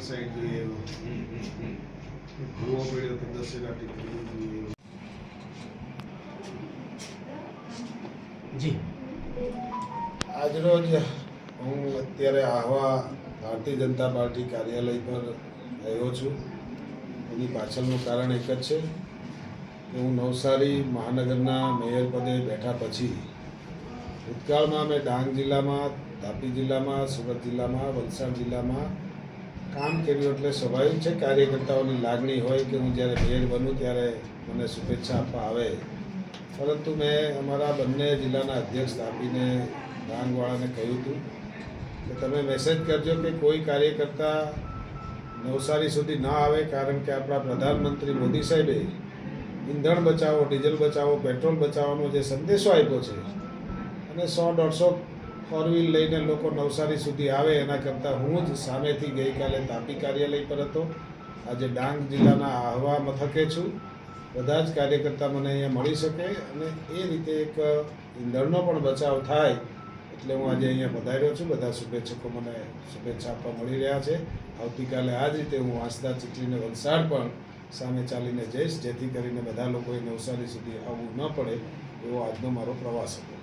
Side જોઈએ ભૂવો પડ્યો તો દશેરા ટીકરી જોઈએ. જી આજરોજ હું અત્યારે આહવા ભારતીય જનતા પાર્ટી કાર્યાલય પર આવ્યો છું. એની પાછળનું કારણ એક જ છે કે હું નવસારી મહાનગરના મેયર પદે બેઠા પછી ભૂતકાળમાં મેં ડાંગ જિલ્લામાં, તાપી જિલ્લામાં, સુરત જિલ્લામાં, વલસાડ જિલ્લામાં કામ કર્યું. એટલે સ્વાભાવિક છે કાર્યકર્તાઓની લાગણી હોય કે હું જ્યારે મેયર બનું ત્યારે મને શુભેચ્છા આપવા આવે. પરંતુ મેં અમારા બંને જિલ્લાના અધ્યક્ષ તાપીને ડાંગવાળાને કહ્યું હતું કે તમે મેસેજ કરજો કે કોઈ કાર્યકર્તા નવસારી સુધી ના આવે, કારણ કે આપણા પ્રધાનમંત્રી મોદી સાહેબે ઈંધણ બચાવો, ડીઝલ બચાવો, પેટ્રોલ બચાવવાનો જે સંદેશો આપ્યો છે અને 100-150 ફોર વ્હીલ લઈને લોકો નવસારી સુધી આવે એના કરતાં હું જ સામેથી ગઈકાલે તાપી કાર્યાલય પર હતો. આજે ડાંગ જિલ્લાના આહવા મથકે છું. બધા જ કાર્યકર્તા મને અહીંયા મળી શકે અને એ રીતે એક ઈંધણનો પણ બચાવ થાય એટલે હું આજે અહીંયા પધાર્યો છું. બધા શુભેચ્છકો મને શુભેચ્છા આપવા મળી રહ્યા છે. આવતીકાલે આ જ રીતે હું વાંસદા, ચીખલીને વલસાડ પણ સામે ચાલીને જઈશ, જેથી કરીને બધા લોકોએ નવસારી સુધી આવવું ન પડે એવો આજનો મારો પ્રવાસ હતો.